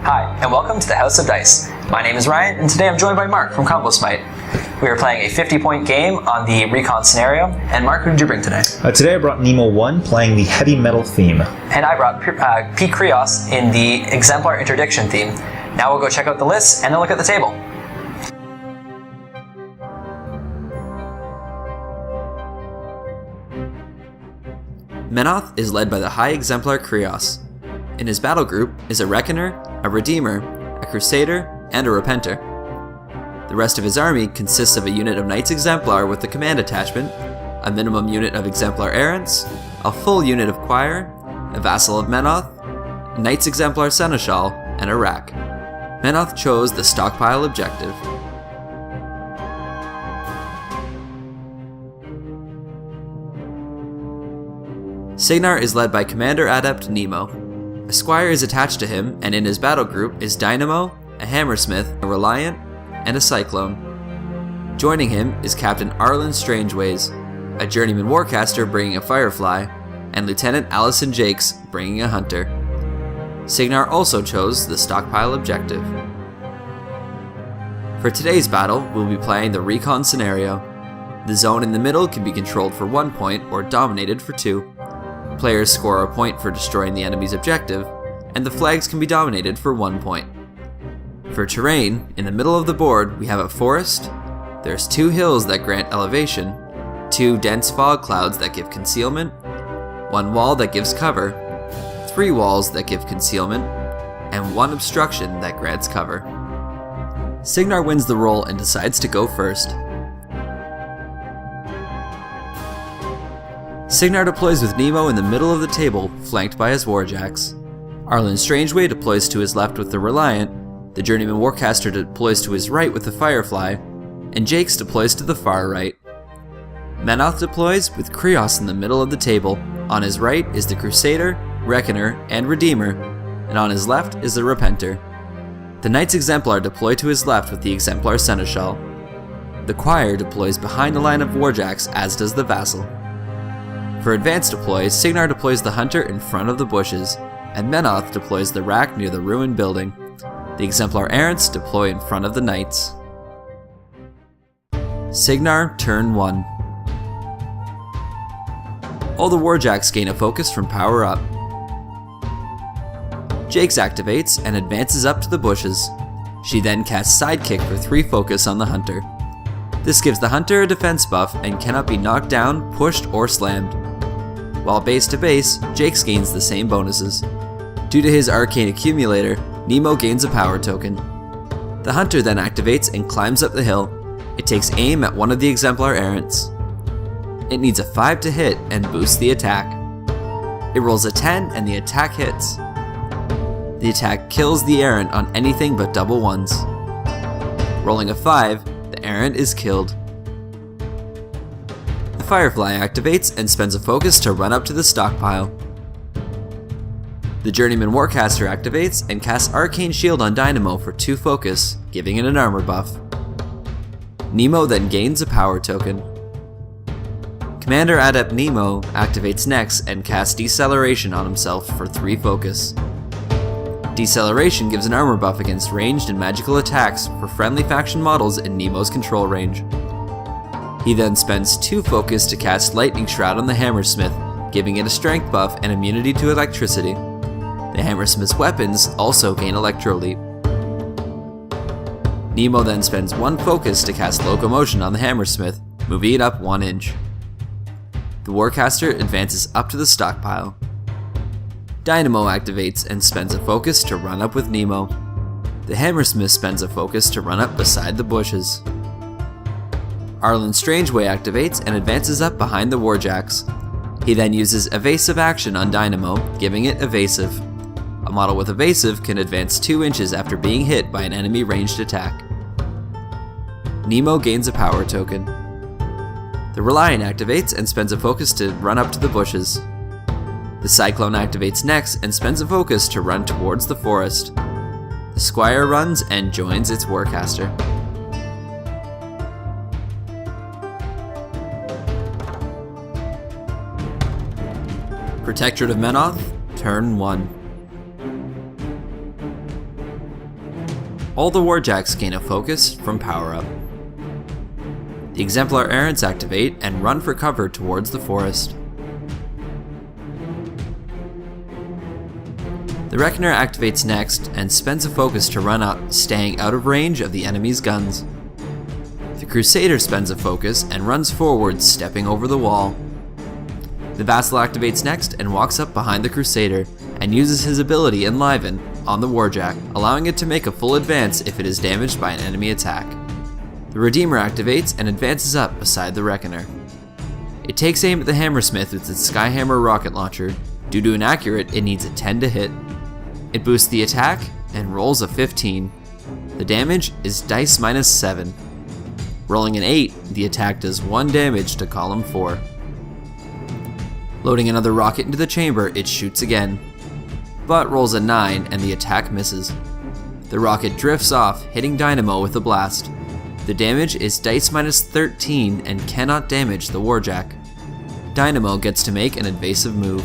Hi, and welcome to the House of Dice. My name is Ryan, and today I'm joined by Mark from Combo Smite. We are playing a 50-point game on the recon scenario, and Mark, who did you bring today? Today I brought Nemo 1, playing the heavy metal theme. And I brought P. Kreoss in the Exemplar Interdiction theme. Now we'll go check out the lists and then look at the table. Menoth is led by the High Exemplar Kreoss. In his battle group is a Reckoner, a Redeemer, a Crusader, and a Repenter. The rest of his army consists of a unit of Knights Exemplar with the command attachment, a minimum unit of Exemplar errants, a full unit of Choir, a Vassal of Menoth, a Knights Exemplar Seneschal, and a Rack. Menoth chose the stockpile objective. Cygnar is led by Commander Adept Nemo. A Squire is attached to him, and in his battle group is Dynamo, a Hammersmith, a Reliant, and a Cyclone. Joining him is Captain Arlen Strangeways, a Journeyman Warcaster bringing a Firefly, and Lieutenant Allison Jakes bringing a Hunter. Cygnar also chose the stockpile objective. For today's battle, we'll be playing the recon scenario. The zone in the middle can be controlled for 1 point or dominated for 2. Players score a point for destroying the enemy's objective, and the flags can be dominated for 1 point. For terrain, in the middle of the board we have a forest, there's 2 hills that grant elevation, 2 dense fog clouds that give concealment, 1 wall that gives cover, 3 walls that give concealment, and 1 obstruction that grants cover. Cygnar wins the roll and decides to go first. Cygnar deploys with Nemo in the middle of the table, flanked by his warjacks. Arlen Strangeway deploys to his left with the Reliant, the Journeyman Warcaster deploys to his right with the Firefly, and Jakes deploys to the far right. Menoth deploys with Kreoss in the middle of the table. On his right is the Crusader, Reckoner, and Redeemer, and on his left is the Repenter. The Knights Exemplar deploy to his left with the Exemplar Seneschal. The Choir deploys behind the line of warjacks, as does the Vassal. For advanced deploys, Cygnar deploys the Hunter in front of the bushes, and Menoth deploys the Rack near the ruined building. The Exemplar errants deploy in front of the Knights. Cygnar, turn 1. All the warjacks gain a focus from power up. Jakes activates and advances up to the bushes. She then casts Sidekick for 3 focus on the Hunter. This gives the Hunter a defense buff and cannot be knocked down, pushed, or slammed. While base to base, Jakes gains the same bonuses. Due to his Arcane Accumulator, Nemo gains a power token. The Hunter then activates and climbs up the hill. It takes aim at one of the Exemplar errants. It needs a 5 to hit and boosts the attack. It rolls a 10 and the attack hits. The attack kills the errant on anything but double ones. Rolling a 5, the errant is killed. The Firefly activates and spends a focus to run up to the stockpile. The Journeyman Warcaster activates and casts Arcane Shield on Dynamo for 2 focus, giving it an armor buff. Nemo then gains a power token. Commander Adept Nemo activates next and casts Deceleration on himself for 3 focus. Deceleration gives an armor buff against ranged and magical attacks for friendly faction models in Nemo's control range. He then spends 2 focus to cast Lightning Shroud on the Hammersmith, giving it a strength buff and immunity to electricity. The Hammersmith's weapons also gain Electro Leap. Nemo then spends 1 focus to cast Locomotion on the Hammersmith, moving it up 1 inch. The Warcaster advances up to the stockpile. Dynamo activates and spends a focus to run up with Nemo. The Hammersmith spends a focus to run up beside the bushes. Arlen Strangeway activates and advances up behind the warjacks. He then uses Evasive Action on Dynamo, giving it Evasive. A model with Evasive can advance 2 inches after being hit by an enemy ranged attack. Nemo gains a power token. The Reliant activates and spends a focus to run up to the bushes. The Cyclone activates next and spends a focus to run towards the forest. The Squire runs and joins its Warcaster. Protectorate of Menoth, turn 1. All the warjacks gain a focus from power up. The Exemplar errants activate and run for cover towards the forest. The Reckoner activates next and spends a focus to run up, staying out of range of the enemy's guns. The Crusader spends a focus and runs forward, stepping over the wall. The Vassal activates next and walks up behind the Crusader and uses his ability Enliven on the Warjack, allowing it to make a full advance if it is damaged by an enemy attack. The Redeemer activates and advances up beside the Reckoner. It takes aim at the Hammersmith with its Skyhammer rocket launcher. Due to inaccurate, it needs a 10 to hit. It boosts the attack and rolls a 15. The damage is dice minus 7. Rolling an 8, the attack does 1 damage to column 4. Loading another rocket into the chamber, it shoots again, but rolls a 9 and the attack misses. The rocket drifts off, hitting Dynamo with a blast. The damage is dice minus 13 and cannot damage the Warjack. Dynamo gets to make an evasive move.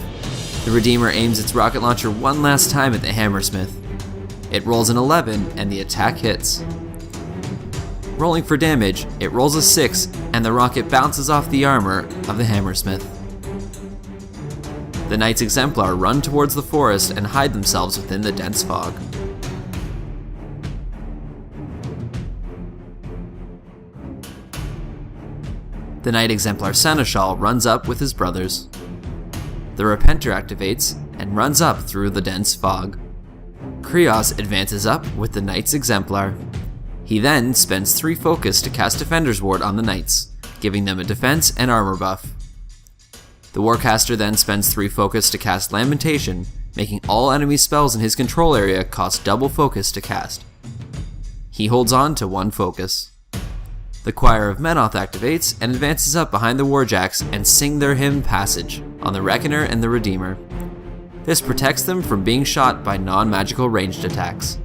The Redeemer aims its rocket launcher one last time at the Hammersmith. It rolls an 11 and the attack hits. Rolling for damage, it rolls a 6 and the rocket bounces off the armor of the Hammersmith. The Knights Exemplar run towards the forest and hide themselves within the dense fog. The Knight Exemplar Seneschal runs up with his brothers. The Repenter activates and runs up through the dense fog. Kreoss advances up with the Knights Exemplar. He then spends 3 focus to cast Defender's Ward on the Knights, giving them a defense and armor buff. The Warcaster then spends 3 focus to cast Lamentation, making all enemy spells in his control area cost double focus to cast. He holds on to 1 focus. The Choir of Menoth activates and advances up behind the Warjacks and sing their hymn Passage on the Reckoner and the Redeemer. This protects them from being shot by non-magical ranged attacks.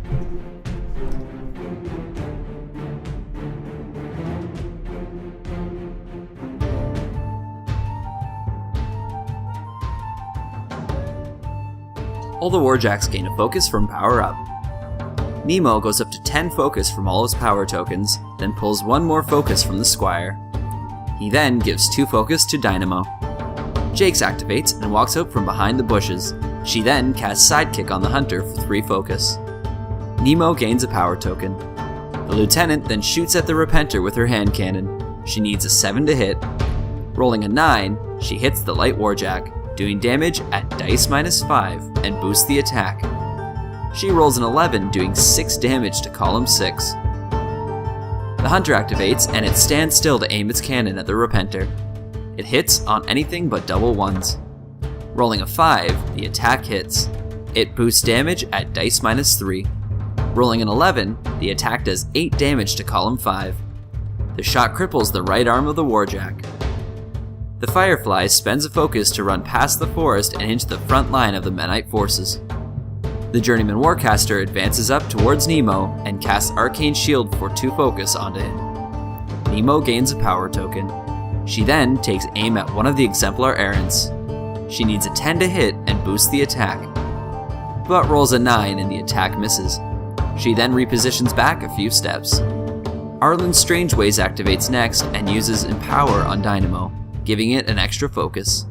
All the Warjacks gain a focus from power up. Nemo goes up to 10 focus from all his power tokens, then pulls 1 more focus from the Squire. He then gives 2 focus to Dynamo. Jakes activates and walks out from behind the bushes. She then casts Sidekick on the Hunter for 3 focus. Nemo gains a power token. The Lieutenant then shoots at the Repenter with her hand cannon. She needs a 7 to hit. Rolling a 9, she hits the Light Warjack, doing damage at dice minus 5 and boosts the attack. She rolls an 11, doing 6 damage to column 6. The Hunter activates and it stands still to aim its cannon at the Repenter. It hits on anything but double 1s. Rolling a 5, the attack hits. It boosts damage at dice minus 3. Rolling an 11, the attack does 8 damage to column 5. The shot cripples the right arm of the Warjack. The Firefly spends a focus to run past the forest and into the front line of the Menite forces. The Journeyman Warcaster advances up towards Nemo and casts Arcane Shield for 2 focus onto him. Nemo gains a power token. She then takes aim at one of the Exemplar errants. She needs a 10 to hit and boosts the attack, but rolls a 9 and the attack misses. She then repositions back a few steps. Arlen's Strangeways activates next and uses Empower on Dynamo, giving it an extra focus.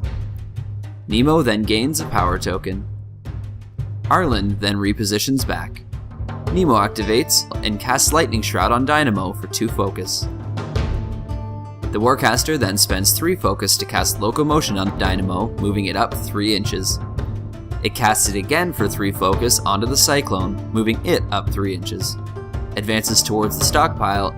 Nemo then gains a power token. Arlen then repositions back. Nemo activates and casts Lightning Shroud on Dynamo for 2 focus. The Warcaster then spends 3 focus to cast Locomotion on Dynamo, moving it up 3 inches. It casts it again for 3 focus onto the Cyclone, moving it up 3 inches. Advances towards the stockpile.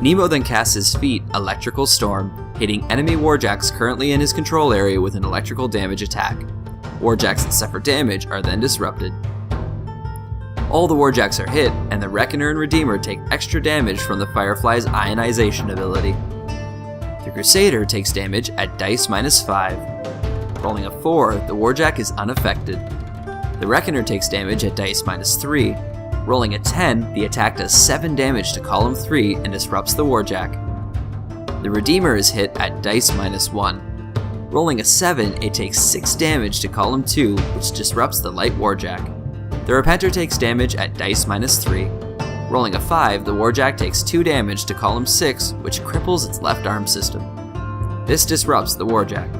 Nemo then casts his feat Electrical Storm, hitting enemy Warjacks currently in his control area with an electrical damage attack. Warjacks that suffer damage are then disrupted. All the Warjacks are hit, and the Reckoner and Redeemer take extra damage from the Firefly's ionization ability. The Crusader takes damage at dice minus 5. Rolling a 4, the Warjack is unaffected. The Reckoner takes damage at dice minus 3. Rolling a 10, the attack does 7 damage to column 3 and disrupts the Warjack. The Redeemer is hit at dice minus 1. Rolling a 7, it takes 6 damage to column 2, which disrupts the Light Warjack. The Repenter takes damage at dice minus 3. Rolling a 5, the warjack takes 2 damage to column 6, which cripples its left arm system. This disrupts the warjack.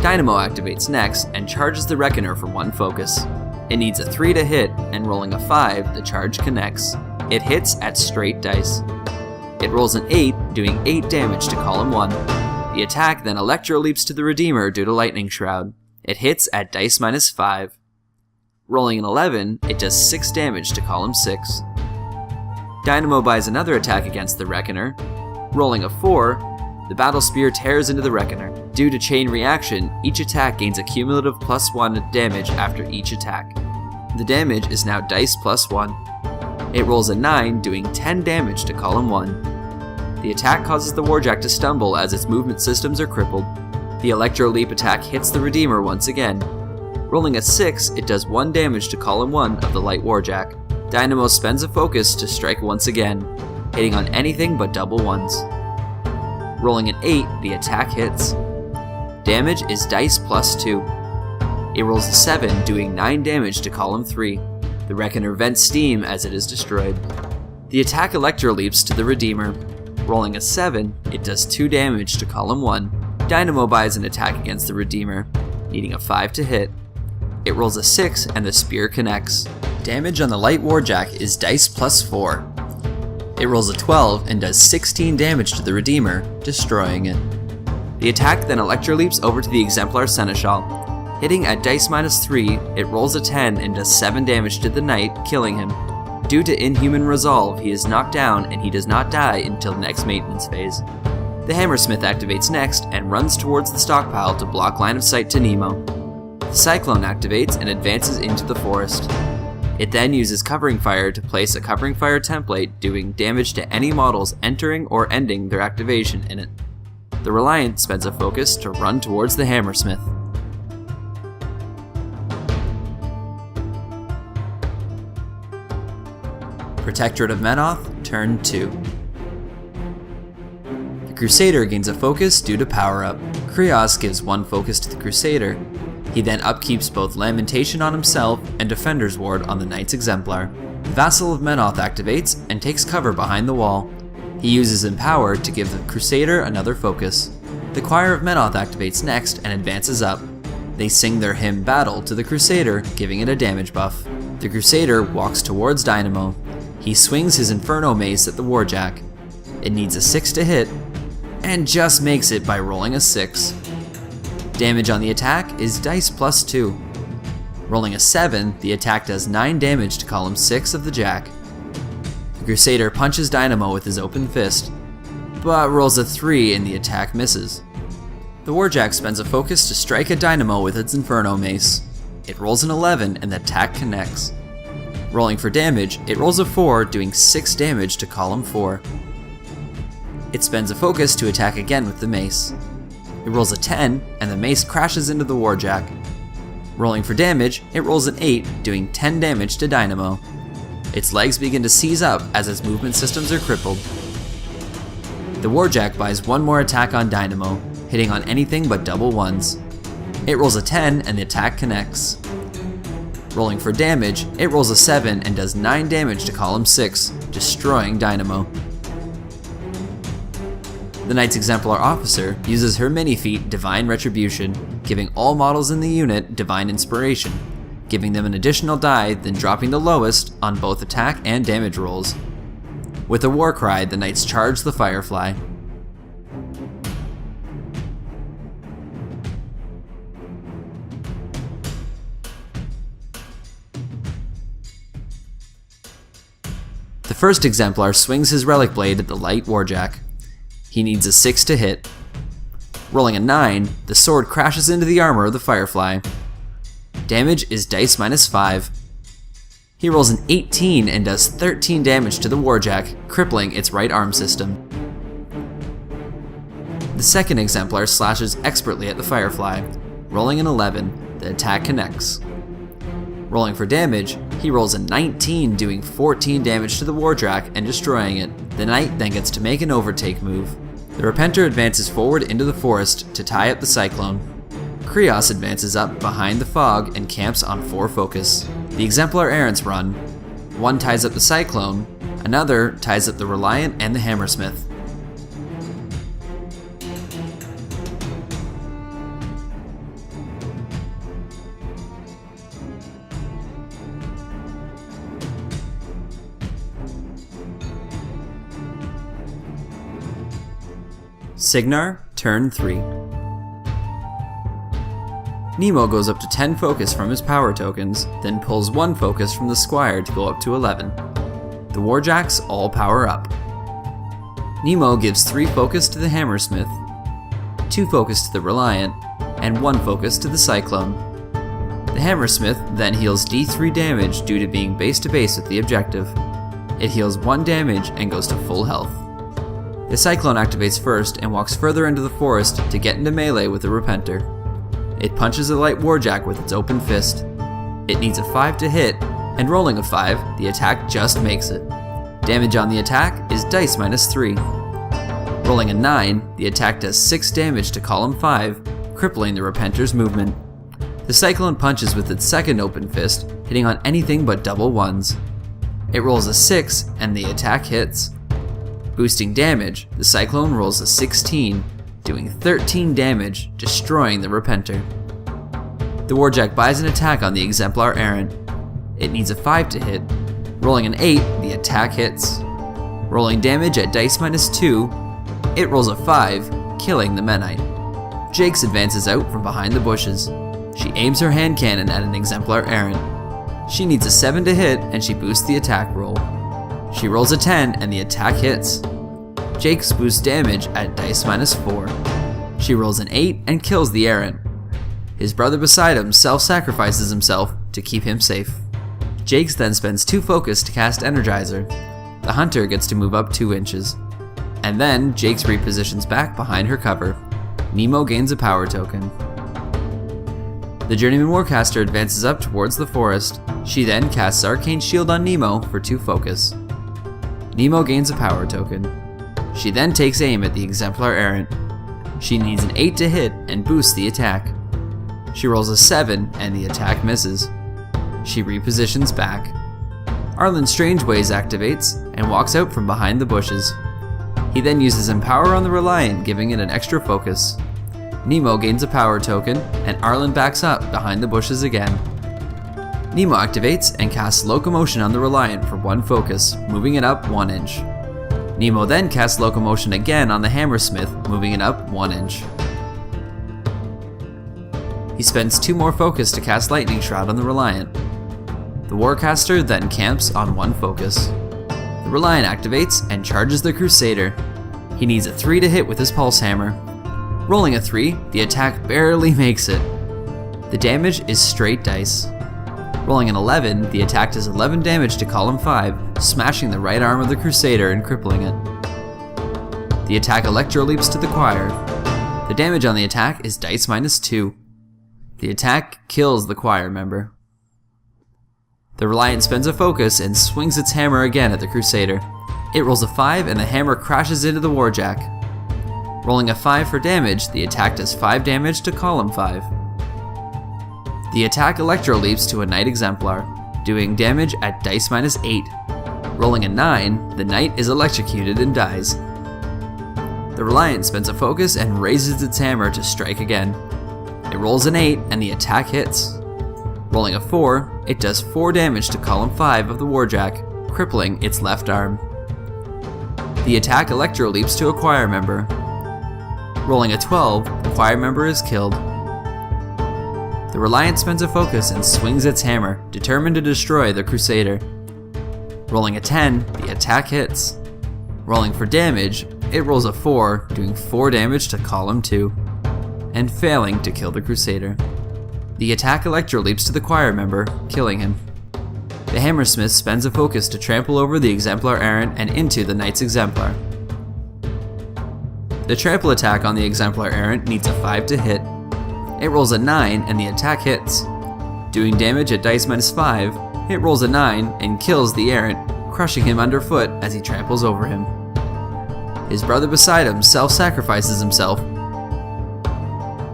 Dynamo activates next and charges the Reckoner for 1 focus. It needs a 3 to hit, and rolling a 5, the charge connects. It hits at straight dice. It rolls an 8, doing 8 damage to column 1. The attack then electro-leaps to the Redeemer due to Lightning Shroud. It hits at dice -5. Rolling an 11, it does 6 damage to column 6. Dynamo buys another attack against the Reckoner. Rolling a 4, the Battle Spear tears into the Reckoner. Due to chain reaction, each attack gains a cumulative +1 damage after each attack. The damage is now dice +1. It rolls a 9, doing 10 damage to column 1. The attack causes the warjack to stumble as its movement systems are crippled. The Electro Leap attack hits the Redeemer once again. Rolling a 6, it does 1 damage to column 1 of the light warjack. Dynamo spends a focus to strike once again, hitting on anything but double ones. Rolling an 8, the attack hits. Damage is dice +2. It rolls a 7, doing 9 damage to column 3. The Reckoner vents steam as it is destroyed. The attack Electro Leaps to the Redeemer. Rolling a 7, it does 2 damage to column 1. Dynamo buys an attack against the Redeemer, needing a 5 to hit. It rolls a 6 and the spear connects. Damage on the light warjack is dice +4. It rolls a 12 and does 16 damage to the Redeemer, destroying it. The attack then electroleaps over to the Exemplar Seneschal. Hitting at dice -3, it rolls a 10 and does 7 damage to the knight, killing him. Due to inhuman resolve, he is knocked down and he does not die until the next maintenance phase. The Hammersmith activates next and runs towards the stockpile to block line of sight to Nemo. The Cyclone activates and advances into the forest. It then uses Covering Fire to place a Covering Fire template doing damage to any models entering or ending their activation in it. The Reliant spends a focus to run towards the Hammersmith. Protectorate of Menoth, turn 2. The Crusader gains a focus due to power up. Kreoss gives 1 focus to the Crusader. He then upkeeps both Lamentation on himself and Defender's Ward on the Knight's Exemplar. Vassal of Menoth activates and takes cover behind the wall. He uses Empower to give the Crusader another focus. The Choir of Menoth activates next and advances up. They sing their hymn Battle to the Crusader, giving it a damage buff. The Crusader walks towards Dynamo. He swings his Inferno Mace at the warjack. It needs a 6 to hit, and just makes it by rolling a 6. Damage on the attack is dice +2. Rolling a 7, the attack does 9 damage to column 6 of the jack. The Crusader punches Dynamo with his open fist, but rolls a 3 and the attack misses. The warjack spends a focus to strike at Dynamo with its Inferno Mace. It rolls an 11 and the attack connects. Rolling for damage, it rolls a 4, doing 6 damage to column 4. It spends a focus to attack again with the mace. It rolls a 10, and the mace crashes into the warjack. Rolling for damage, it rolls an 8, doing 10 damage to Dynamo. Its legs begin to seize up as its movement systems are crippled. The warjack buys 1 more attack on Dynamo, hitting on anything but double ones. It rolls a 10 and the attack connects. Rolling for damage, it rolls a 7 and does 9 damage to column 6, destroying Dynamo. The Knight's Exemplar Officer uses her mini-feat Divine Retribution, giving all models in the unit Divine Inspiration, giving them an additional die, then dropping the lowest on both attack and damage rolls. With a war cry, the Knights charge the Firefly. The first Exemplar swings his Relic Blade at the light warjack. He needs a 6 to hit. Rolling a 9, the sword crashes into the armor of the Firefly. Damage is dice -5. He rolls an 18 and does 13 damage to the warjack, crippling its right arm system. The second Exemplar slashes expertly at the Firefly. Rolling an 11, the attack connects. Rolling for damage, he rolls a 19, doing 14 damage to the warjack and destroying it. The Knight then gets to make an overtake move. The Repenter advances forward into the forest to tie up the Cyclone. Kreoss advances up behind the fog and camps on 4 focus. The Exemplar errants run. 1 ties up the Cyclone, Another ties up the Reliant and the Hammersmith. Cygnar, turn 3. Nemo goes up to 10 focus from his power tokens, then pulls 1 focus from the Squire to go up to 11. The warjacks all power up. Nemo gives 3 focus to the Hammersmith, 2 focus to the Reliant, and 1 focus to the Cyclone. The Hammersmith then heals D3 damage due to being base to base with the objective. It heals 1 damage and goes to full health. The Cyclone activates first and walks further into the forest to get into melee with the Repenter. It punches a light warjack with its open fist. It needs a 5 to hit, and rolling a 5, the attack just makes it. Damage on the attack is dice -3. Rolling a 9, the attack does 6 damage to column 5, crippling the Repenter's movement. The Cyclone punches with its second open fist, hitting on anything but double 1s. It rolls a 6, and the attack hits. Boosting damage, the Cyclone rolls a 16, doing 13 damage, destroying the Repenter. The warjack buys an attack on the Exemplar errant. It needs a 5 to hit. Rolling an 8, the attack hits. Rolling damage at dice -2, it rolls a 5, killing the Menite. Jakes advances out from behind the bushes. She aims her hand cannon at an Exemplar errant. She needs a 7 to hit, and she boosts the attack roll. She rolls a 10 and the attack hits. Jakes boosts damage at dice -4. She rolls an 8 and kills the errant. His brother beside him self-sacrifices himself to keep him safe. Jakes then spends 2 focus to cast Energizer. The hunter gets to move up 2 inches. And then Jakes repositions back behind her cover. Nemo gains a power token. The Journeyman Warcaster advances up towards the forest. She then casts Arcane Shield on Nemo for 2 focus. Nemo gains a power token. She then takes aim at the Exemplar errant. She needs an 8 to hit and boosts the attack. She rolls a 7 and the attack misses. She repositions back. Arlen Strangeways activates and walks out from behind the bushes. He then uses Empower on the Reliant, giving it an extra focus. Nemo gains a power token and Arlen backs up behind the bushes again. Nemo activates and casts Locomotion on the Reliant for 1 focus, moving it up 1 inch. Nemo then casts Locomotion again on the Hammersmith, moving it up 1 inch. He spends 2 more focus to cast Lightning Shroud on the Reliant. The Warcaster then camps on 1 focus. The Reliant activates and charges the Crusader. He needs a 3 to hit with his Pulse Hammer. Rolling a 3, the attack barely makes it. The damage is straight dice. Rolling an 11, the attack does 11 damage to column 5, smashing the right arm of the Crusader and crippling it. The attack electro-leaps to the Choir. The damage on the attack is dice -2. The attack kills the Choir member. The Reliant spends a focus and swings its hammer again at the Crusader. It rolls a 5 and the hammer crashes into the Warjack. Rolling a 5 for damage, the attack does 5 damage to column 5. The attack electro-leaps to a Knight Exemplar, doing damage at dice -8. Rolling a 9, the Knight is electrocuted and dies. The Reliant spends a focus and raises its hammer to strike again. It rolls an 8 and the attack hits. Rolling a 4, it does 4 damage to column 5 of the Warjack, crippling its left arm. The attack electro-leaps to a Choir member. Rolling a 12, the Choir member is killed. The Reliant spends a focus and swings its hammer, determined to destroy the Crusader. Rolling a 10, the attack hits. Rolling for damage, it rolls a 4, doing 4 damage to column 2, and failing to kill the Crusader. The attack electro-leaps to the Choir member, killing him. The Hammersmith spends a focus to trample over the Exemplar errant and into the Knight's Exemplar. The trample attack on the Exemplar errant needs a 5 to hit. It rolls a 9 and the attack hits. Doing damage at dice -5, it rolls a 9 and kills the errant, crushing him underfoot as he tramples over him. His brother beside him self-sacrifices himself.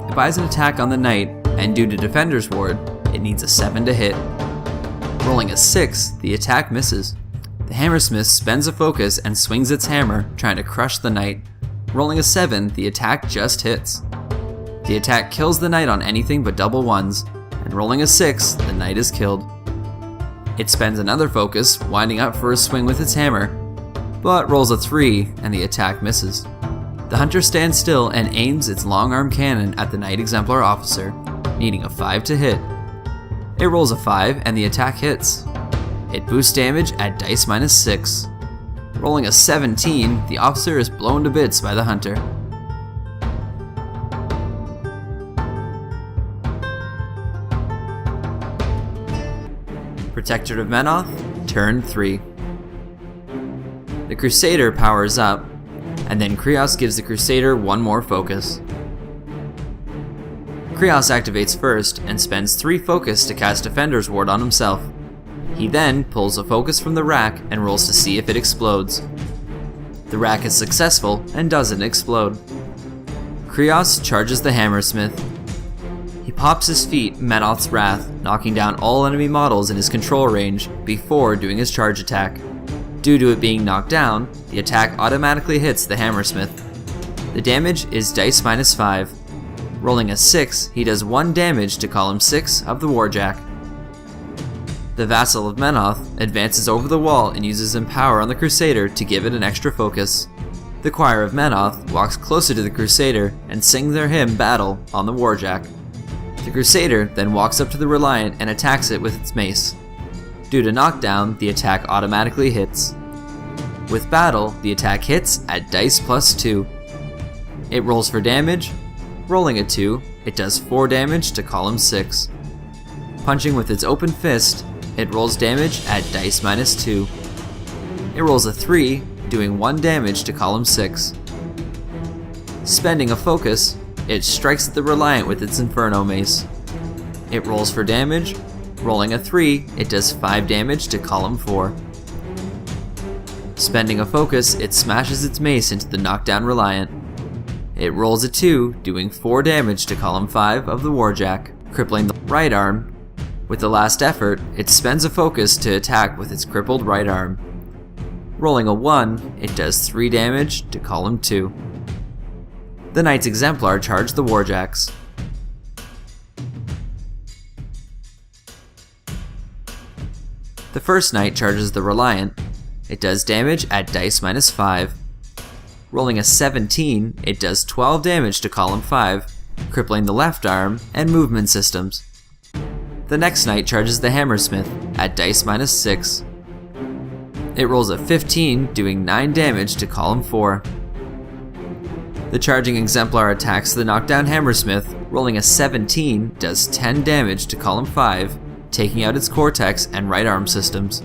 It buys an attack on the Knight, and due to Defender's Ward, it needs a 7 to hit. Rolling a 6, the attack misses. The Hammersmith spends a focus and swings its hammer, trying to crush the knight. Rolling a 7, the attack just hits. The attack kills the knight on anything but double ones, and rolling a 6, the knight is killed. It spends another focus, winding up for a swing with its hammer, but rolls a 3 and the attack misses. The hunter stands still and aims its long arm cannon at the Knight Exemplar officer, needing a 5 to hit. It rolls a 5 and the attack hits. It boosts damage at dice -6. Rolling a 17, the officer is blown to bits by the hunter. Protectorate of Menoth, turn 3. The Crusader powers up, and then Kreoss gives the Crusader one more focus. Kreoss activates first and spends 3 focus to cast Defender's Ward on himself. He then pulls a focus from the rack and rolls to see if it explodes. The rack is successful and doesn't explode. Kreoss charges the Hammersmith. He pops his feat Menoth's Wrath, knocking down all enemy models in his control range before doing his charge attack. Due to it being knocked down, the attack automatically hits the Hammersmith. The damage is dice -5. Rolling a 6, he does 1 damage to column 6 of the warjack. The Vassal of Menoth advances over the wall and uses Empower on the Crusader to give it an extra focus. The Choir of Menoth walks closer to the Crusader and sings their hymn Battle on the warjack. The Crusader then walks up to the Reliant and attacks it with its mace. Due to knockdown, the attack automatically hits. With Battle, the attack hits at dice +2. It rolls for damage. Rolling a 2, it does 4 damage to column 6. Punching with its open fist, it rolls damage at dice -2. It rolls a 3, doing 1 damage to column 6. Spending a focus, it strikes at the Reliant with its Inferno Mace. It rolls for damage. Rolling a 3, it does 5 damage to column 4. Spending a focus, it smashes its mace into the knockdown Reliant. It rolls a 2, doing 4 damage to column 5 of the warjack, crippling the right arm. With the last effort, it spends a focus to attack with its crippled right arm. Rolling a 1, it does 3 damage to column 2. The Knights Exemplar charge the warjacks. The first knight charges the Reliant. It does damage at dice -5. Rolling a 17, it does 12 damage to column 5, crippling the left arm and movement systems. The next knight charges the Hammersmith at dice -6. It rolls a 15, doing 9 damage to column 4. The charging Exemplar attacks the knockdown Hammersmith. Rolling a 17 does 10 damage to column 5, taking out its cortex and right arm systems.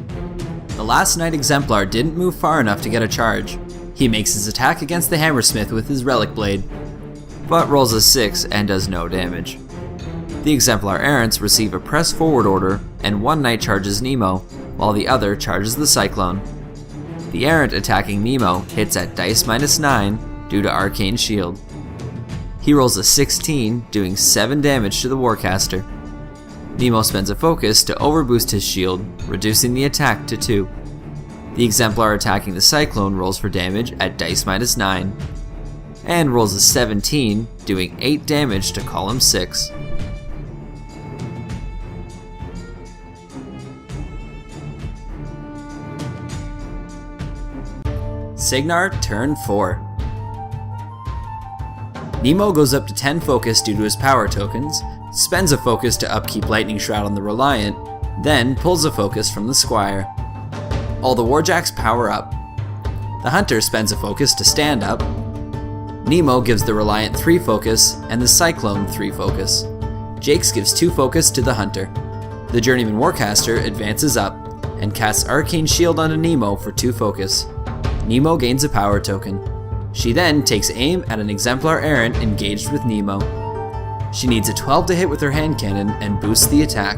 The last Knight Exemplar didn't move far enough to get a charge. He makes his attack against the Hammersmith with his Relic Blade, but rolls a 6 and does no damage. The Exemplar errants receive a press forward order, and one knight charges Nemo, while the other charges the Cyclone. The errant attacking Nemo hits at dice -9 due to Arcane Shield. He rolls a 16, doing 7 damage to the Warcaster. Nemo spends a focus to overboost his shield, reducing the attack to 2. The Exemplar attacking the Cyclone rolls for damage at dice -9, and rolls a 17, doing 8 damage to column 6. Cygnar, turn 4. Nemo goes up to 10 focus due to his power tokens, spends a focus to upkeep Lightning Shroud on the Reliant, then pulls a focus from the Squire. All the warjacks power up. The Hunter spends a focus to stand up. Nemo gives the Reliant 3 focus, and the Cyclone 3 focus. Jakes gives 2 focus to the Hunter. The Journeyman Warcaster advances up, and casts Arcane Shield onto Nemo for 2 focus. Nemo gains a power token. She then takes aim at an Exemplar errant engaged with Nemo. She needs a 12 to hit with her hand cannon and boosts the attack.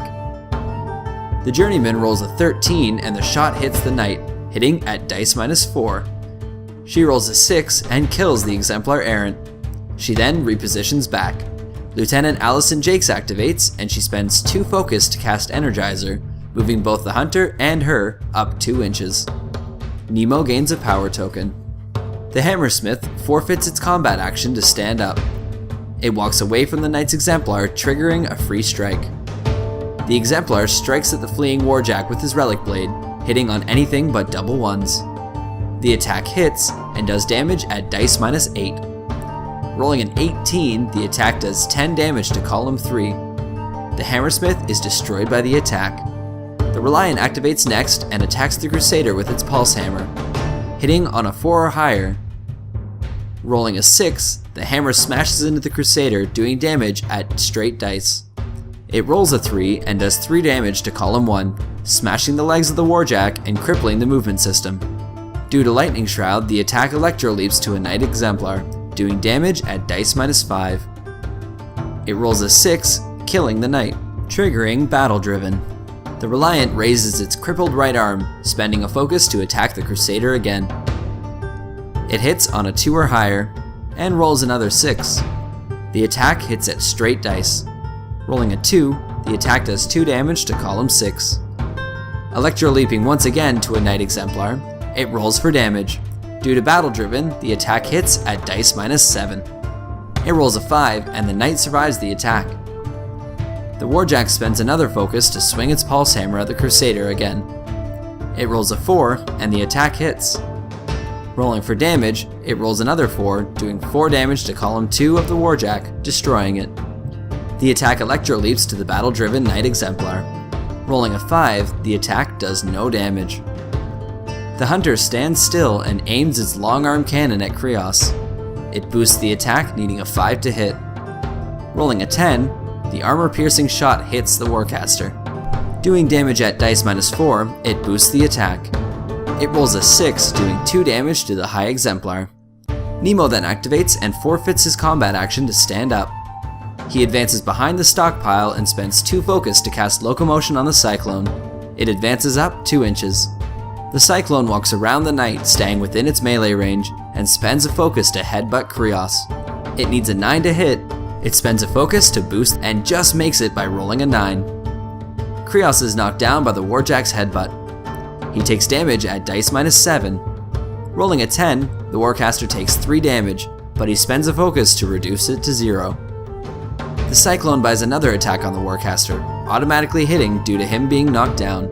The Journeyman rolls a 13 and the shot hits the knight, hitting at dice -4. She rolls a 6 and kills the Exemplar errant. She then repositions back. Lieutenant Allison Jakes activates, and she spends 2 focus to cast Energizer, moving both the Hunter and her up 2 inches. Nemo gains a power token. The Hammersmith forfeits its combat action to stand up. It walks away from the Knight's Exemplar, triggering a free strike. The Exemplar strikes at the fleeing warjack with his relic blade, hitting on anything but double ones. The attack hits and does damage at dice -8. Rolling an 18, the attack does 10 damage to column 3. The Hammersmith is destroyed by the attack. The Reliant activates next and attacks the Crusader with its Pulse Hammer, hitting on a 4 or higher. Rolling a 6, the hammer smashes into the Crusader, doing damage at straight dice. It rolls a 3 and does 3 damage to column 1, smashing the legs of the warjack and crippling the movement system. Due to Lightning Shroud, the attack electro-leaps to a Knight Exemplar, doing damage at dice -5. It rolls a 6, killing the Knight, triggering Battle Driven. The Reliant raises its crippled right arm, spending a focus to attack the Crusader again. It hits on a 2 or higher, and rolls another 6. The attack hits at straight dice. Rolling a 2, the attack does 2 damage to column 6. Electro-leaping once again to a Knight Exemplar, it rolls for damage. Due to Battle Driven, the attack hits at dice -7. It rolls a 5, and the Knight survives the attack. The warjack spends another focus to swing its Pulse Hammer at the Crusader again. It rolls a 4, and the attack hits. Rolling for damage, it rolls another 4, doing 4 damage to column 2 of the warjack, destroying it. The attack electro-leaps to the battle-driven Knight Exemplar. Rolling a 5, the attack does no damage. The Hunter stands still and aims its long-arm cannon at Kreoss. It boosts the attack, needing a 5 to hit. Rolling a 10, the armor-piercing shot hits the Warcaster. Doing damage at dice -4, it boosts the attack. It rolls a 6, doing 2 damage to the High Exemplar. Nemo then activates and forfeits his combat action to stand up. He advances behind the stockpile and spends 2 focus to cast Locomotion on the Cyclone. It advances up 2 inches. The Cyclone walks around the Knight, staying within its melee range, and spends a focus to headbutt Kreoss. It needs a 9 to hit. It spends a focus to boost and just makes it by rolling a 9. Kreoss is knocked down by the warjack's headbutt. He takes damage at dice -7. Rolling a 10, the Warcaster takes 3 damage, but he spends a focus to reduce it to 0. The Cyclone buys another attack on the Warcaster, automatically hitting due to him being knocked down.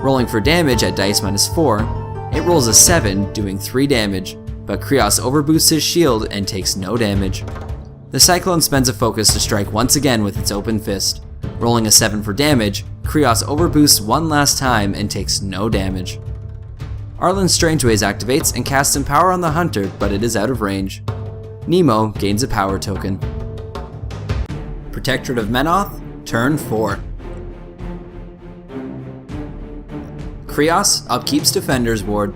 Rolling for damage at dice -4, it rolls a 7, doing 3 damage, but Kreoss overboosts his shield and takes no damage. The Cyclone spends a focus to strike once again with its open fist. Rolling a 7 for damage, Kreoss overboosts one last time and takes no damage. Arlen's Strangeways activates and casts Empower on the Hunter, but it is out of range. Nemo gains a power token. Protectorate of Menoth, turn 4. Kreoss upkeeps Defender's Ward.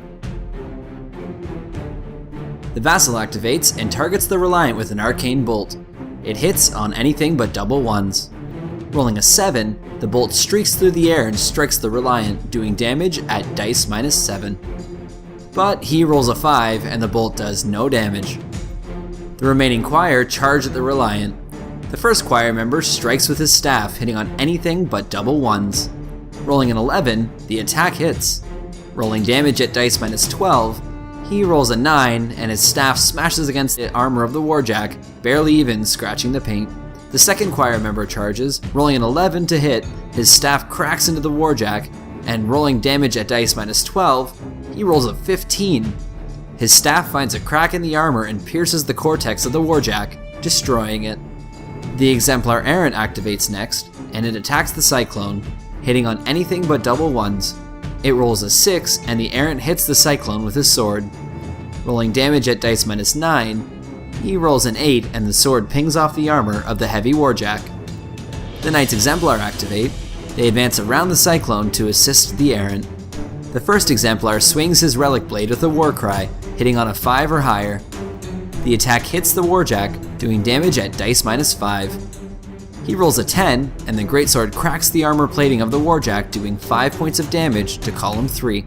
The Vassal activates and targets the Reliant with an Arcane Bolt. It hits on anything but double ones. Rolling a 7, the bolt streaks through the air and strikes the Reliant, doing damage at dice -7. But he rolls a 5 and the bolt does no damage. The remaining choir charge at the Reliant. The first choir member strikes with his staff, hitting on anything but double ones. Rolling an 11, the attack hits. Rolling damage at dice -12, he rolls a 9 and his staff smashes against the armor of the warjack, barely even scratching the paint. The second choir member charges, rolling an 11 to hit, his staff cracks into the warjack, and rolling damage at dice -12, he rolls a 15. His staff finds a crack in the armor and pierces the cortex of the warjack, destroying it. The Exemplar Errant activates next, and it attacks the Cyclone, hitting on anything but double ones. It rolls a 6, and the Errant hits the Cyclone with his sword. Rolling damage at dice -9, he rolls an 8 and the sword pings off the armor of the heavy warjack. The Knights Exemplar activate. They advance around the Cyclone to assist the Errant. The first Exemplar swings his relic blade with a war cry, hitting on a 5 or higher. The attack hits the warjack, doing damage at dice -5. He rolls a 10, and the greatsword cracks the armor plating of the warjack, doing 5 points of damage to column 3.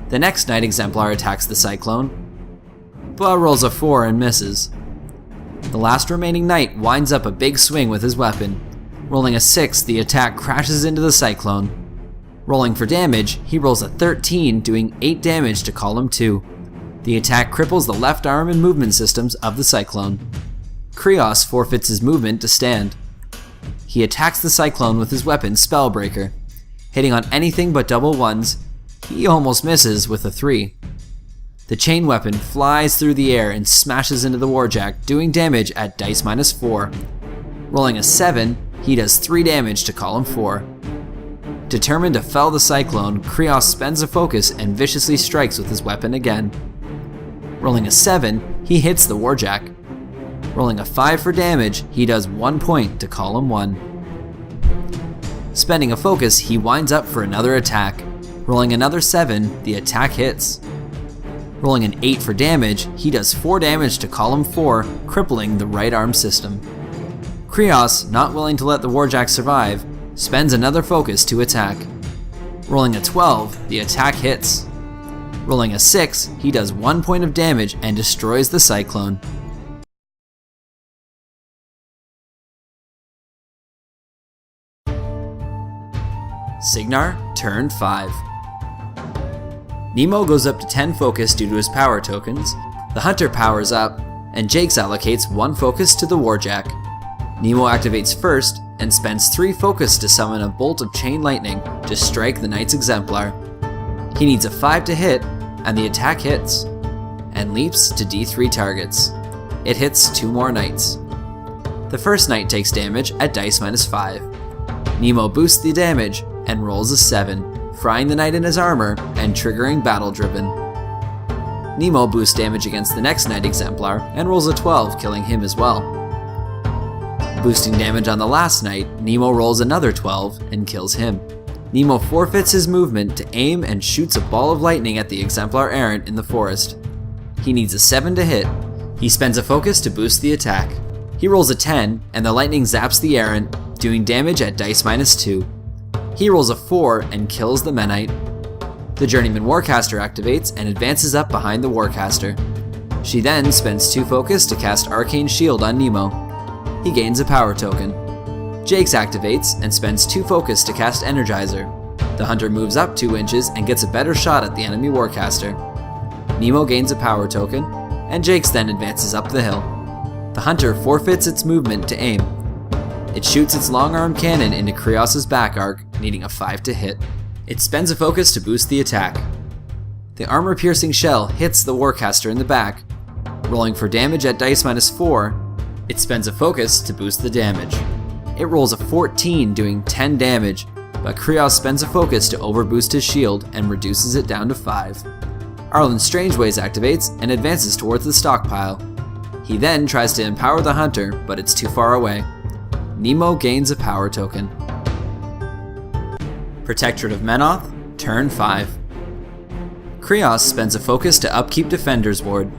The next Knight Exemplar attacks the Cyclone, but rolls a 4 and misses. The last remaining Knight winds up a big swing with his weapon. Rolling a 6, the attack crashes into the Cyclone. Rolling for damage, he rolls a 13, doing 8 damage to column 2. The attack cripples the left arm and movement systems of the Cyclone. Kreoss forfeits his movement to stand. He attacks the Cyclone with his weapon Spellbreaker. Hitting on anything but double ones, he almost misses with a 3. The chain weapon flies through the air and smashes into the warjack, doing damage at dice -4. Rolling a 7, he does 3 damage to column 4. Determined to fell the Cyclone, Kreoss spends a focus and viciously strikes with his weapon again. Rolling a 7, he hits the warjack. Rolling a 5 for damage, he does 1 point to column 1. Spending a focus, he winds up for another attack. Rolling another 7, the attack hits. Rolling an 8 for damage, he does 4 damage to column 4, crippling the right arm system. Kreoss, not willing to let the warjack survive, spends another focus to attack. Rolling a 12, the attack hits. Rolling a 6, he does 1 point of damage and destroys the Cyclone. Cygnar, turn 5. Nemo goes up to 10 focus due to his power tokens, the Hunter powers up, and Jakes allocates 1 focus to the warjack. Nemo activates first and spends 3 focus to summon a bolt of chain lightning to strike the Knight's Exemplar. He needs a 5 to hit, and the attack hits, and leaps to D3 targets. It hits 2 more Knights. The first Knight takes damage at dice -5. Nemo boosts the damage and rolls a 7, frying the Knight in his armor and triggering Battle Driven. Nemo boosts damage against the next Knight Exemplar and rolls a 12, killing him as well. Boosting damage on the last Knight, Nemo rolls another 12 and kills him. Nemo forfeits his movement to aim and shoots a ball of lightning at the Exemplar errant in the forest. He needs a 7 to hit. He spends a focus to boost the attack. He rolls a 10 and the lightning zaps the errant, doing damage at dice -2. He rolls a 4 and kills the Menite. The Journeyman Warcaster activates and advances up behind the Warcaster. She then spends 2 focus to cast Arcane Shield on Nemo. He gains a power token. Jakes activates and spends 2 focus to cast Energizer. The Hunter moves up 2 inches and gets a better shot at the enemy Warcaster. Nemo gains a power token, and Jakes then advances up the hill. The Hunter forfeits its movement to aim. It shoots its long-arm cannon into Kreoss's back arc, needing a 5 to hit. It spends a focus to boost the attack. The armor-piercing shell hits the Warcaster in the back. Rolling for damage at dice -4, it spends a focus to boost the damage. It rolls a 14, doing 10 damage, but Kreoss spends a focus to overboost his shield and reduces it down to 5. Arlen Strangeways activates and advances towards the stockpile. He then tries to empower the Hunter, but it's too far away. Nemo gains a power token. Protectorate of Menoth, turn 5. Kreoss spends a focus to upkeep Defender's Ward.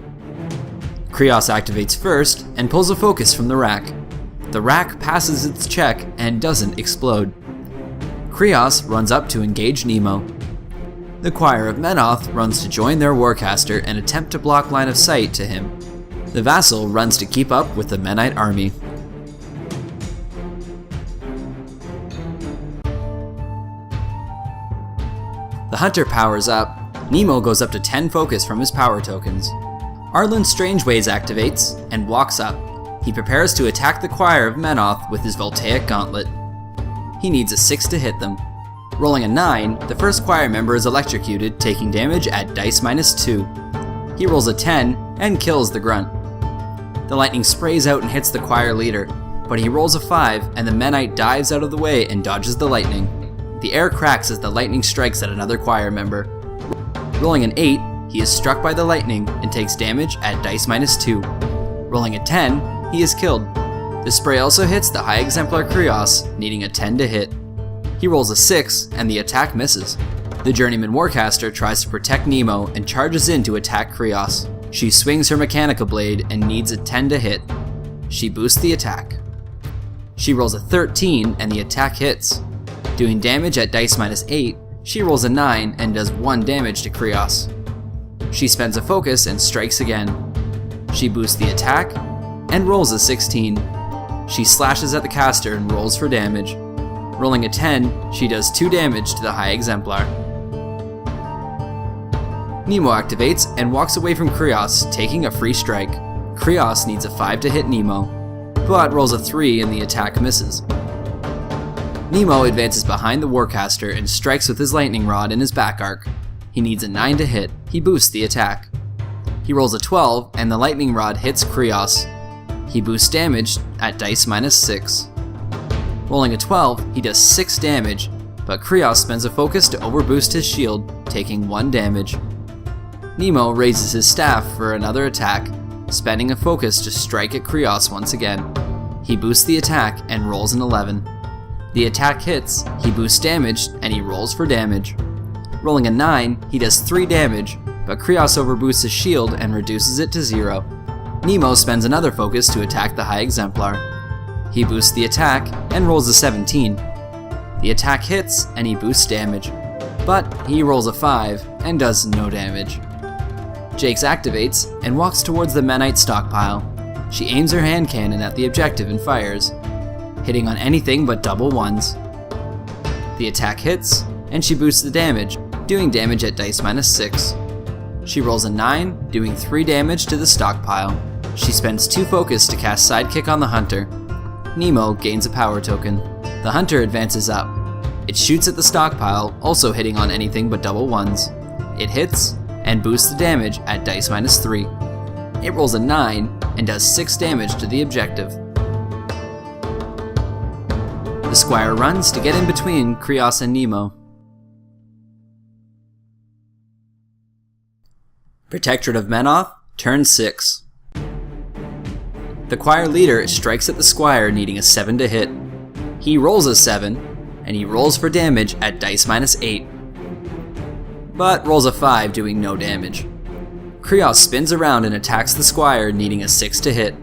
Kreoss activates first and pulls a focus from the rack. The rack passes its check and doesn't explode. Kreoss runs up to engage Nemo. The Choir of Menoth runs to join their Warcaster and attempt to block line of sight to him. The Vassal runs to keep up with the Menite army. The Hunter powers up. Nemo goes up to 10 focus from his power tokens. Arlen Strangeways activates and walks up. He prepares to attack the Choir of Menoth with his Voltaic Gauntlet. He needs a 6 to hit them. Rolling a 9, the first choir member is electrocuted, taking damage at dice -2. He rolls a 10 and kills the grunt. The lightning sprays out and hits the choir leader, but he rolls a 5 and the Menite dives out of the way and dodges the lightning. The air cracks as the lightning strikes at another choir member. Rolling an 8, he is struck by the lightning and takes damage at dice -2. Rolling a 10, he is killed. The spray also hits the High Exemplar Kreoss, needing a 10 to hit. He rolls a 6, and the attack misses. The Journeyman Warcaster tries to protect Nemo and charges in to attack Kreoss. She swings her Mechanica Blade and needs a 10 to hit. She boosts the attack. She rolls a 13, and the attack hits. Doing damage at dice -8, she rolls a 9 and does 1 damage to Kreoss. She spends a focus and strikes again. She boosts the attack and rolls a 16. She slashes at the caster and rolls for damage. Rolling a 10, she does 2 damage to the High Exemplar. Nemo activates and walks away from Kreoss, taking a free strike. Kreoss needs a 5 to hit Nemo, but rolls a 3 and the attack misses. Nemo advances behind the Warcaster and strikes with his lightning rod in his back arc. He needs a 9 to hit, he boosts the attack. He rolls a 12 and the lightning rod hits Kreoss. He boosts damage at dice -6. Rolling a 12, he does 6 damage, but Kreoss spends a focus to overboost his shield, taking 1 damage. Nemo raises his staff for another attack, spending a focus to strike at Kreoss once again. He boosts the attack and rolls an 11. The attack hits, he boosts damage, and he rolls for damage. Rolling a 9, he does 3 damage, but Kreoss overboosts his shield and reduces it to 0. Nemo spends another focus to attack the High Exemplar. He boosts the attack and rolls a 17. The attack hits and he boosts damage, but he rolls a 5 and does no damage. Jakes activates and walks towards the Menite stockpile. She aims her hand cannon at the objective and fires, hitting on anything but double ones. The attack hits and she boosts the damage, doing damage at dice -6. She rolls a 9, doing 3 damage to the stockpile. She spends 2 focus to cast Sidekick on the Hunter. Nemo gains a power token. The Hunter advances up. It shoots at the stockpile, also hitting on anything but double ones. It hits and boosts the damage at dice -3. It rolls a 9 and does 6 damage to the objective. The Squire runs to get in between Kreoss and Nemo. Protectorate of Menoth, turn 6. The choir leader strikes at the Squire, needing a 7 to hit. He rolls a 7, and he rolls for damage at dice -8, but rolls a 5, doing no damage. Kreoss spins around and attacks the Squire, needing a 6 to hit.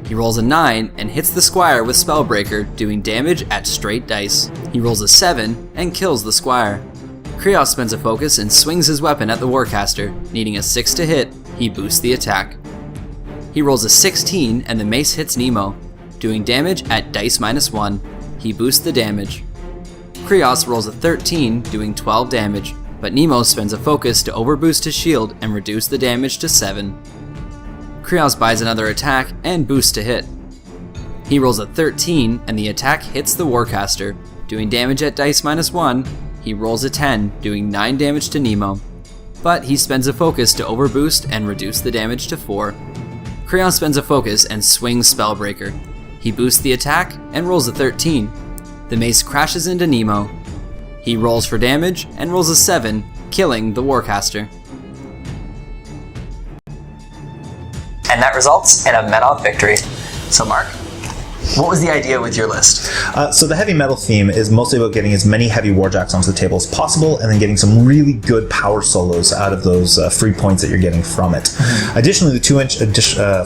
He rolls a 9 and hits the Squire with Spellbreaker, doing damage at straight dice. He rolls a 7 and kills the Squire. Kreoss spends a focus and swings his weapon at the Warcaster, needing a 6 to hit. He boosts the attack. He rolls a 16 and the mace hits Nemo, doing damage at dice -1. He boosts the damage. Kreoss rolls a 13, doing 12 damage, but Nemo spends a focus to overboost his shield and reduce the damage to 7. Kreoss buys another attack and boosts to hit. He rolls a 13 and the attack hits the Warcaster, doing damage at dice -1. He rolls a 10, doing 9 damage to Nemo, but he spends a focus to overboost and reduce the damage to 4. Kreoss spends a focus and swings Spellbreaker. He boosts the attack and rolls a 13. The mace crashes into Nemo. He rolls for damage and rolls a 7, killing the Warcaster. And that results in a Menoth victory. So Mark, what was the idea with your list? So the heavy metal theme is mostly about getting as many heavy warjacks onto the table as possible, and then getting some really good power solos out of those free points that you're getting from it. Mm-hmm. Additionally, the 2-inch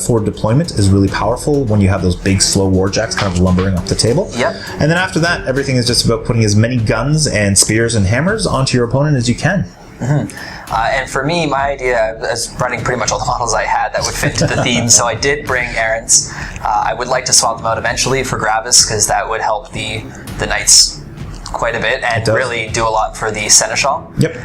forward deployment is really powerful when you have those big slow warjacks kind of lumbering up the table. Yep. And then after that, everything is just about putting as many guns and spears and hammers onto your opponent as you can. Mm-hmm. And for me, my idea is running pretty much all the models I had that would fit into the theme, so I did bring errants. I would like to swap them out eventually for Gravis, because that would help the Knights quite a bit and really do a lot for the Seneschal. Yep.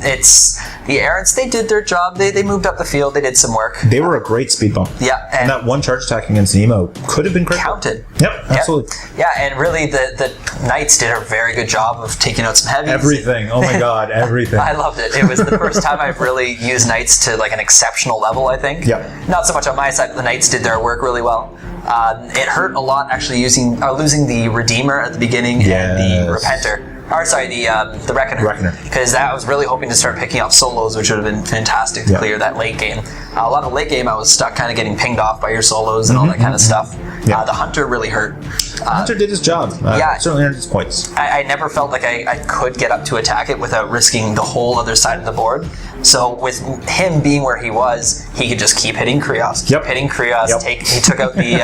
It's the errants, they did their job. They moved up the field, they did some work. They were a great speed bump. Yeah. And that one charge attack against Nemo could have been critical. Counted. Yep, absolutely. Yeah, and really the Knights did a very good job of taking out some heavies. Everything. Oh my god, everything. I loved it. It was the first time I've really used Knights to like an exceptional level, I think. Yep. Not so much on my side, but the Knights did their work really well. It hurt a lot actually losing the Redeemer at the beginning and the Repenter. Or sorry, the Reckoner. Because I was really hoping to start picking up solos, which would have been fantastic to clear that late game. A lot of late game, I was stuck kind of getting pinged off by your solos and all that kind of stuff. The Hunter really hurt. Hunter did his job. Certainly earned his points. I never felt like I could get up to attack it without risking the whole other side of the board. So with him being where he was, he could just keep hitting Kreoss. Hitting Kreoss. He took out the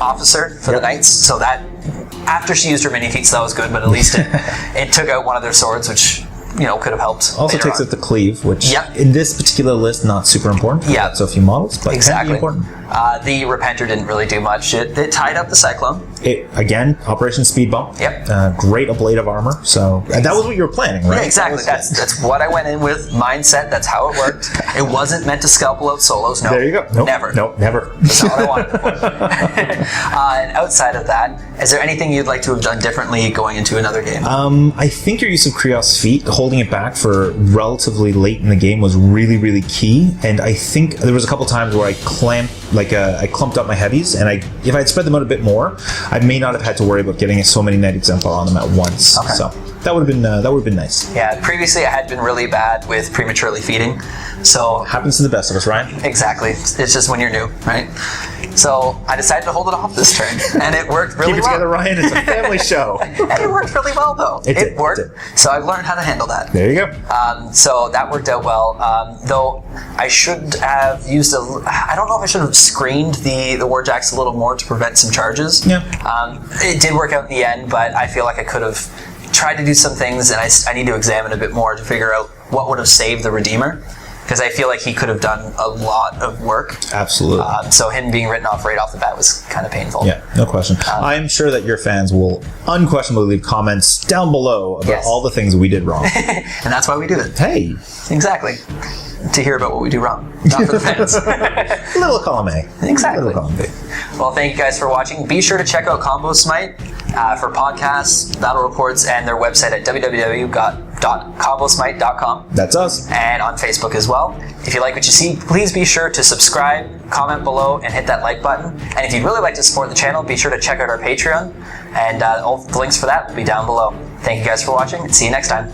officer for the Knights, so that after she used her mini feats, that was good, but at least it took out one of their swords, which could have helped. Also takes out the cleave, which in this particular list not super important. So a few models, but can be important. The Repenter didn't really do much. It tied up the Cyclone. Again, Operation Speed Bump. Yep. Great ablative armor. So that was what you were planning, right? Yeah, exactly. That's what I went in with. Mindset. That's how it worked. It wasn't meant to scalpel out solos. No. There you go. Nope. Never. Nope. Never. That's not what I wanted to put. And outside of that, is there anything you'd like to have done differently going into another game? I think your use of Kreoss feet, holding it back for relatively late in the game, was really, really key. And I think there was a couple times where I clumped up my heavies, and if I'd spread them out a bit more, I may not have had to worry about getting so many Knight Exemplar on them at once. Okay. So that would have been nice. Yeah. Previously, I had been really bad with prematurely feeding. So happens to the best of us, Ryan. Exactly. It's just when you're new, right? So I decided to hold it off this turn, and it worked really well. Keep it together, Ryan. It's a family show. And it worked really well, though. It worked. So I've learned how to handle that. There you go. So that worked out well. Though I should have used I don't know if I should have screened the warjacks a little more to prevent some charges. Yeah. It did work out in the end, but I feel like I could have tried to do some things, and I need to examine a bit more to figure out what would have saved the Redeemer. Because I feel like he could have done a lot of work. Absolutely. So him being written off right off the bat was kind of painful. Yeah, no question. I'm sure that your fans will unquestionably leave comments down below about all the things we did wrong. And that's why we do it. Hey. Exactly. To hear about what we do wrong. Not for the fans. Little column A. Exactly. Little column B. Well, thank you guys for watching. Be sure to check out Combo Smite for podcasts, battle reports, and their website at www.combosmite.com. That's us. And on Facebook as well. If you like what you see, please be sure to subscribe, comment below, and hit that like button. And if you'd really like to support the channel, be sure to check out our Patreon. And all the links for that will be down below. Thank you guys for watching, and see you next time.